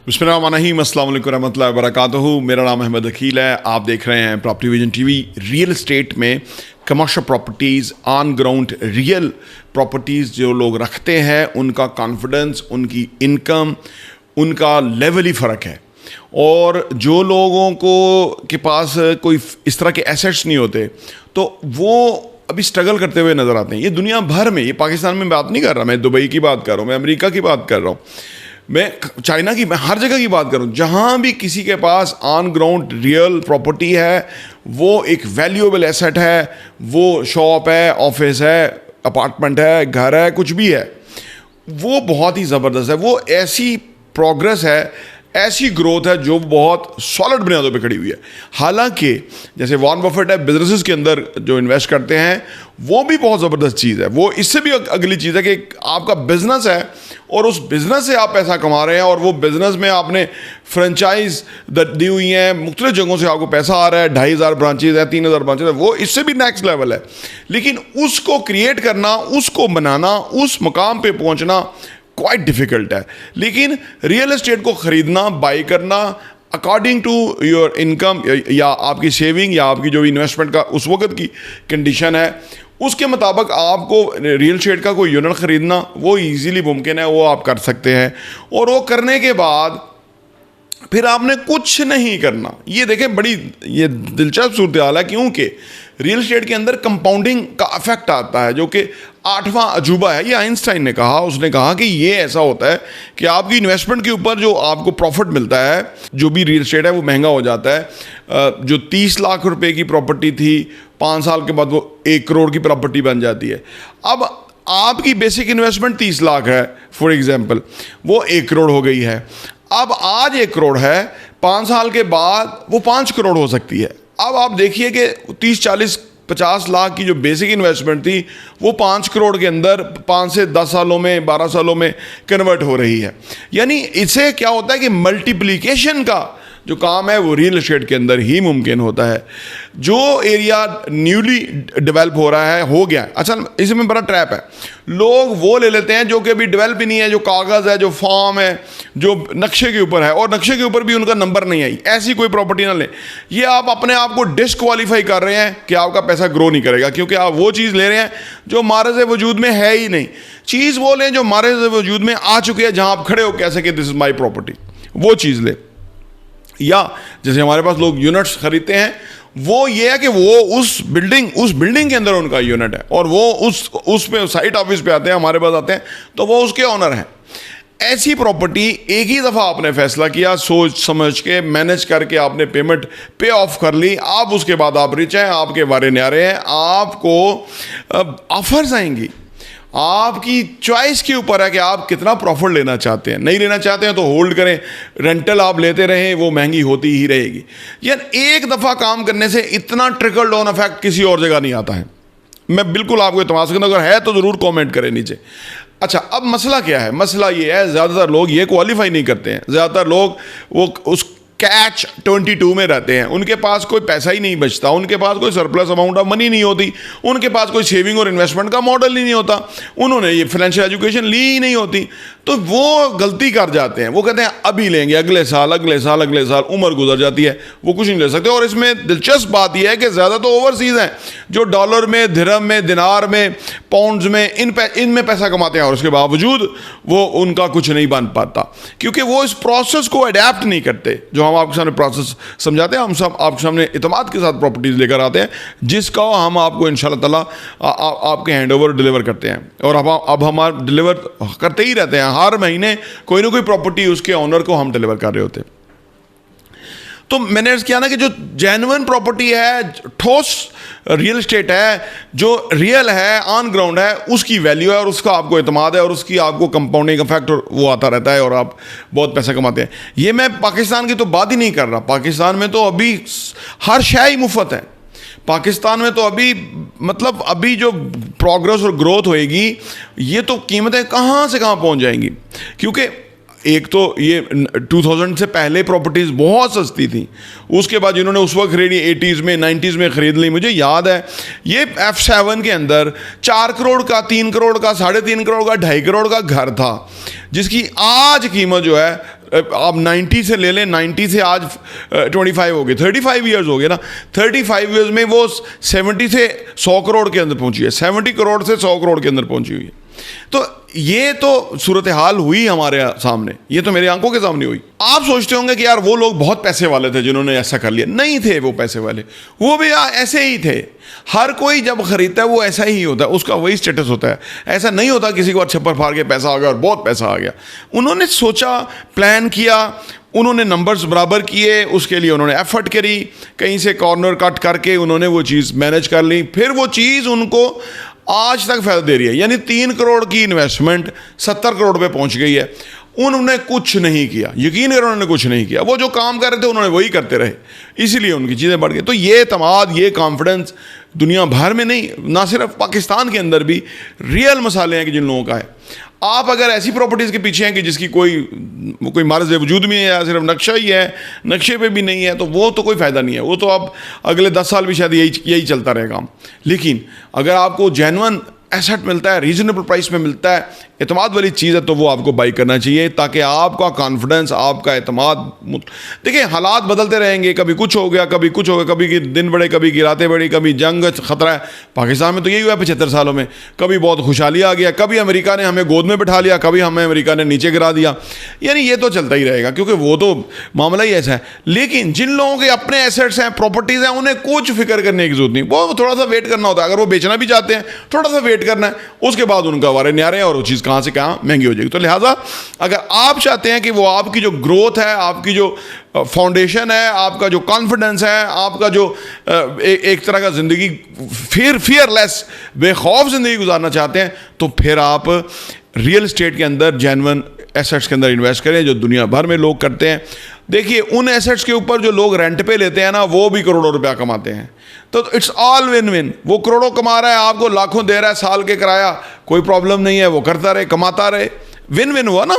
बिस्मिल्लाहिर्रहमानिर्रहीम, अस्सलाम वालेकुम रहमतुल्लाहि व बरकातुहू। मेरा नाम अहमद अकील है। आप देख रहे हैं property vision TV. Real estate में commercial properties, on ground real properties जो लोग रखते हैं, उनका कॉन्फिडेंस, उनकी इनकम, उनका लेवल ही फ़र्क है। और जो लोगों को के पास कोई इस तरह के एसेट्स नहीं होते, तो वो अभी स्ट्रगल करते हुए नज़र आते हैं। ये दुनिया भर में, ये पाकिस्तान में बात नहीं कर रहा, मैं दुबई की बात कर रहा हूँ, मैं अमेरिका की बात कर रहा हूँ, मैं चाइना की, मैं हर जगह की बात करूं। जहां भी किसी के pass on ground real property है, वो एक वैल्यूएबल एसेट है, वो शॉप है, ऑफिस है, अपार्टमेंट है, घर है, कुछ भी है, वो बहुत ही ज़बरदस्त है। वो ऐसी प्रोग्रेस है, ऐसी ग्रोथ है जो बहुत सॉलिड बुनियादों पे खड़ी हुई है। हालांकि जैसे वॉरेन बफेट है, बिजनेसेस के अंदर जो इन्वेस्ट करते हैं, वो भी बहुत ज़बरदस्त चीज़ है। वो इससे भी अगली चीज़ है कि आपका बिजनेस है और उस बिज़नेस से आप पैसा कमा रहे हैं, और वो बिज़नेस में आपने फ्रेंचाइज दी हुई हैं, मुख्तलिफ जगहों से आपको पैसा आ रहा है, 2500 ब्रांचेज है, 3000 ब्रांचेज है, वो इससे भी नेक्स्ट लेवल है। लेकिन उसको क्रिएट करना, उसको बनाना, उस मुकाम पे पहुंचना क्वाइट डिफ़िकल्ट है। लेकिन रियल एस्टेट को ख़रीदना, बाई करना अकॉर्डिंग टू योर इनकम या आपकी सेविंग या आपकी जो इन्वेस्टमेंट का उस वक्त की कंडीशन है, उसके मुताबिक आपको रियल एस्टेट का कोई यूनिट ख़रीदना वो इजीली मुमकिन है, वो आप कर सकते हैं। और वो करने के बाद फिर आपने कुछ नहीं करना। ये देखें, बड़ी ये दिलचस्प सूरत हाल है, क्योंकि रियल एस्टेट के अंदर कंपाउंडिंग का इफेक्ट आता है, जो कि 8वां अजूबा है। ये आइंस्टाइन ने कहा, उसने कहा कि ये ऐसा होता है कि आपकी इन्वेस्टमेंट के ऊपर जो आपको प्रॉफिट मिलता है, जो भी रियल एस्टेट है वो महंगा हो जाता है। जो 30 लाख रुपए की प्रॉपर्टी थी, 5 साल के बाद वो 1 करोड़ की प्रॉपर्टी बन जाती है। अब आपकी बेसिक इन्वेस्टमेंट 30 लाख है फॉर एग्जाम्पल, वो 1 करोड़ हो गई है। अब आज 1 करोड़ है, 5 साल के बाद वो 5 करोड़ हो सकती है। अब आप देखिए कि 30, 40, 50 लाख की जो बेसिक इन्वेस्टमेंट थी, वो 5 करोड़ के अंदर 5 से 10 सालों में, 12 सालों में कन्वर्ट हो रही है। यानी इससे क्या होता है कि मल्टीप्लिकेशन का जो काम है वो रियल एस्टेट के अंदर ही मुमकिन होता है। जो एरिया न्यूली डेवलप हो रहा है, हो गया है। अच्छा, इसमें बड़ा ट्रैप है, लोग वो ले लेते हैं जो कि अभी डेवलप ही नहीं है, जो कागज़ है, जो फॉर्म है, जो नक्शे के ऊपर है, और नक्शे के ऊपर भी उनका नंबर नहीं आई, ऐसी कोई प्रॉपर्टी ना लें। ये आप अपने आप को डिस्क्वालीफाई कर रहे हैं कि आपका पैसा ग्रो नहीं करेगा, क्योंकि आप वो चीज़ ले रहे हैं जो मारज़ वजूद में है ही नहीं। चीज़ वो लें जो मारज़ वजूद में आ चुकी है, जहाँ आप खड़े हो कह सके दिस इज़ माई प्रॉपर्टी, वो चीज़ लें। या जैसे हमारे पास लोग यूनिट्स खरीदते हैं, वो ये है कि वो उस बिल्डिंग के अंदर उनका यूनिट है, और वो उस पे साइट ऑफिस पे आते हैं, हमारे पास आते हैं, तो वो उसके ऑनर हैं। ऐसी प्रॉपर्टी एक ही दफ़ा आपने फैसला किया, सोच समझ के मैनेज करके आपने पेमेंट पे ऑफ कर ली, आप उसके बाद आप रिच हैं, आपके वारे न्यारे हैं, आपको ऑफर्स आएंगी। आपकी चॉइस के ऊपर है कि आप कितना प्रॉफिट लेना चाहते हैं। नहीं लेना चाहते हैं तो होल्ड करें, रेंटल आप लेते रहें, वो महंगी होती ही रहेगी। यार एक दफ़ा काम करने से इतना ट्रिकल डाउन इफेक्ट किसी और जगह नहीं आता है। मैं बिल्कुल आपको इत्मीनान से, अगर है तो ज़रूर कमेंट करें नीचे। अच्छा, अब मसला क्या है? मसला ये है, ज़्यादातर लोग ये क्वालिफाई नहीं करते हैं। ज़्यादातर लोग वो उस कैच 22 में रहते हैं, उनके पास कोई पैसा ही नहीं बचता, उनके पास कोई सरप्लस अमाउंट ऑफ मनी नहीं होती, उनके पास कोई सेविंग और इन्वेस्टमेंट का मॉडल ही नहीं होता, उन्होंने ये फाइनेंशियल एजुकेशन ली ही नहीं होती, तो वो गलती कर जाते हैं। वो कहते हैं अभी लेंगे, अगले साल, उम्र गुजर जाती है, वो कुछ नहीं ले सकते। और इसमें दिलचस्प बात यह है कि ज़्यादा तो ओवरसीज़ हैं, जो डॉलर में, दिरहम में, दिनार में, पाउंड्स में, इनमें पैसा कमाते हैं, और उसके बावजूद वो उनका कुछ नहीं बन पाता, क्योंकि वो इस प्रोसेस को अडेप्ट नहीं करते। जो हम आपके सामने प्रोसेस समझाते हैं, हम सब आपके सामने इत्मीनान के साथ प्रॉपर्टीज़ लेकर आते हैं, जिसका हम आपको इंशाल्लाह ताला आपके हैंडओवर डिलीवर करते हैं। और अब हम डिलीवर करते ही रहते हैं, हर महीने कोई ना कोई प्रॉपर्टी उसके ऑनर को हम डिलीवर कर रहे होते हैं। तो मैंने अर्ज़ किया ना कि जो जेन्युइन प्रॉपर्टी है, ठोस रियल एस्टेट है, जो रियल है, ऑन ग्राउंड है, उसकी वैल्यू है, और उसका आपको इत्मीनान है, और उसकी आपको कंपाउंडिंग इफेक्ट वो आता रहता है, और आप बहुत पैसा कमाते हैं। ये मैं पाकिस्तान की तो बात ही नहीं कर रहा। पाकिस्तान में तो अभी हर शय ही मुफ्त है। पाकिस्तान में तो अभी जो प्रोग्रेस और ग्रोथ होएगी, ये तो कीमतें कहाँ से कहाँ पहुँच जाएंगी। क्योंकि एक तो ये 2000 से पहले प्रॉपर्टीज़ बहुत सस्ती थी, उसके बाद इन्होंने उस वक्त खरीदी 80s में 90s में ख़रीद ली। मुझे याद है ये F7 के अंदर 4 करोड़ का, 3 करोड़ का, 3.5 करोड़ का, 2.5 करोड़ का घर था, जिसकी आज कीमत जो है आप 90 से ले लें, 90 से आज 25 हो गए, 35 ईयर्स हो गए ना। 35 ईयर्स में वो 70 से 100 करोड़ के अंदर पहुंची है, 70 करोड़ से 100 करोड़ के अंदर पहुंची हुई है। तो ये तो सूरत हाल हुई हमारे सामने, ये तो मेरी आंखों के सामने हुई। आप सोचते होंगे कि यार वो लोग बहुत पैसे वाले थे जिन्होंने ऐसा कर लिया। नहीं थे वो पैसे वाले, वो भी ऐसे ही थे। हर कोई जब खरीदता है वो ऐसा ही होता है, उसका वही स्टेटस होता है। ऐसा नहीं होता किसी को छप्पर फाड़ के पैसा आ गया और बहुत पैसा आ गया। उन्होंने सोचा, प्लान किया, उन्होंने नंबर्स बराबर किए, उसके लिए उन्होंने एफर्ट करी, कहीं से कॉर्नर कट करके उन्होंने वो चीज़ मैनेज कर ली, फिर वो चीज़ उनको आज तक फायदा दे रही है। यानी 3 करोड़ की इन्वेस्टमेंट 70 करोड़ पे पहुंच गई है। उन्होंने कुछ नहीं किया, यकीन करो उन्होंने कुछ नहीं किया। वो जो काम कर रहे थे उन्होंने वही करते रहे, इसीलिए उनकी चीज़ें बढ़ गई। तो ये तमाद, ये कॉन्फिडेंस दुनिया भर में नहीं, ना सिर्फ पाकिस्तान के अंदर भी रियल मसाले हैं कि जिन लोगों का है। आप अगर ऐसी प्रॉपर्टीज़ के पीछे हैं कि जिसकी कोई मार्ज वजूद में है या सिर्फ नक्शा ही है, नक्शे पे भी नहीं है, तो वो तो कोई फ़ायदा नहीं है। वो तो आप अगले 10 साल भी शायद यही चलता रहेगा काम। लेकिन अगर आपको जेन्युइन एसेट मिलता है, रीजनेबल प्राइस में मिलता है, एतमाद वाली चीज़ है, तो वो आपको बाई करना चाहिए, ताकि आपका कॉन्फिडेंस, आपका एतमाद। देखिए हालात बदलते रहेंगे, कभी कुछ हो गया, कभी कुछ हो गया, कभी दिन बढ़े, कभी गिराते बढ़े, कभी जंग खतरा है। पाकिस्तान में तो यही हुआ 75 सालों में। कभी बहुत खुशहाली आ गया, कभी अमेरिका ने हमें गोद में बिठा लिया, कभी हमें अमेरिका ने नीचे गिरा दिया। यानी ये तो चलता ही रहेगा, क्योंकि वो तो मामला ही ऐसा है। लेकिन जिन लोगों के अपने एसेट्स हैं, प्रॉपर्टीज़ हैं, उन्हें कुछ फिक्र करने की जरूरत नहीं। वो थोड़ा सा वेट करना होता है। अगर वो बेचना भी चाहते हैं, थोड़ा सा वेट करना है, उसके बाद उनका वारे न्यारे, और वो चीज़ कहाँ से कहाँ महंगी हो जाएगी। तो लिहाजा अगर आप चाहते हैं कि वो आपकी जो ग्रोथ है, आपकी जो फाउंडेशन है, आपका जो कॉन्फिडेंस है, आपका जो एक तरह का ज़िंदगी फियरलेस, बेखौफ ज़िंदगी गुजारना चाहते हैं, तो फिर आप रियल इस्टेट के अंदर जेन्युइन एसेट्स के अंदर इन्वेस्ट करें, जो दुनिया भर में लोग करते हैं। देखिए उन एसेट्स के ऊपर जो लोग रेंट पे लेते हैं ना, वो भी करोड़ों रुपया कमाते हैं। तो इट्स ऑल विन विन। वो करोड़ों कमा रहा है, आपको लाखों दे रहा है साल के किराया, कोई प्रॉब्लम नहीं है, वो करता रहे, कमाता रहे, विन विन हुआ ना।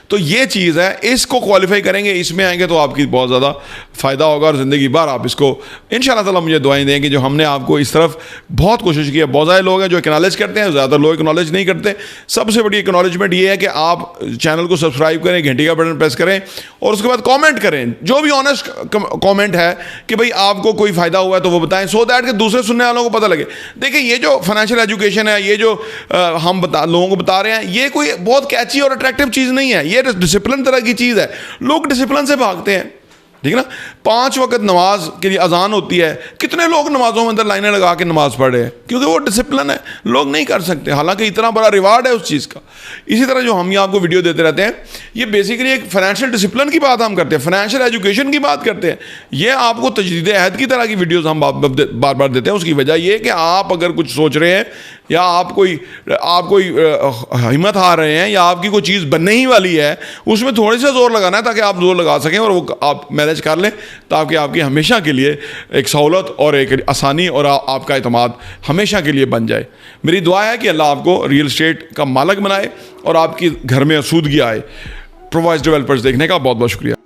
तो ये चीज़ है, इसको क्वालिफाई करेंगे, इसमें आएंगे तो आपकी बहुत ज़्यादा फ़ायदा होगा, और ज़िंदगी भर आप इसको इंशाअल्लाह ताला मुझे दुआएं देंगे जो हमने आपको इस तरफ बहुत कोशिश की है। बहुत सारे लोग हैं जो एक्नॉलेज करते हैं, ज़्यादा लोग एक्नॉलेज नहीं करते। सबसे बड़ी एक्नॉलेजमेंट ये है कि आप चैनल को सब्सक्राइब करें, घंटी का बटन प्रेस करें, और उसके बाद कॉमेंट करें, जो भी ऑनेस्ट कॉमेंट है कि भाई आपको कोई फ़ायदा हुआ है तो वो बताएं, सो दैट कि दूसरे सुनने वालों को पता लगे। देखिए ये जो फाइनेंशियल एजुकेशन है, ये जो हम लोगों को बता रहे हैं, ये कोई बहुत कैची और अट्रैक्टिव चीज़ नहीं है। ये डिसिप्लिन तरह की चीज़ है। लोग डिसिप्लिन से भागते हैं, ठीक है ना। 5 वक्त नमाज के लिए अजान होती है, कितने लोग नमाजों में अंदर लाइनें लगा के नमाज पढ़ रहे हैं, क्योंकि वो डिसिप्लिन है, लोग नहीं कर सकते, हालांकि इतना बड़ा रिवार्ड है उस चीज़ का। इसी तरह जो हम आपको वीडियो देते रहते हैं, ये बेसिकली एक फाइनेंशियल डिसिप्लिन की बात हम करते हैं, फाइनेंशियल एजुकेशन की बात करते हैं। ये आपको तजदीद अहद की तरह की वीडियोज़ हम बार बार देते हैं। उसकी वजह ये कि आप अगर कुछ सोच रहे हैं, या आप कोई हिम्मत हार रहे हैं, या आपकी कोई चीज़ बनने ही वाली है, उसमें थोड़ी सा जोर लगाना है, ताकि आप जोर लगा सकें और वो आप मैनेज कर लें, ताकि आपकी हमेशा के लिए एक सहूलत और एक आसानी और आपका एतमाद हमेशा के लिए बन जाए। मेरी दुआ है कि अल्लाह आपको रियल एस्टेट का मालिक बनाए और आपके घर में असूदगी आए। प्रोवाइस डेवलपर्स देखने का बहुत बहुत शुक्रिया।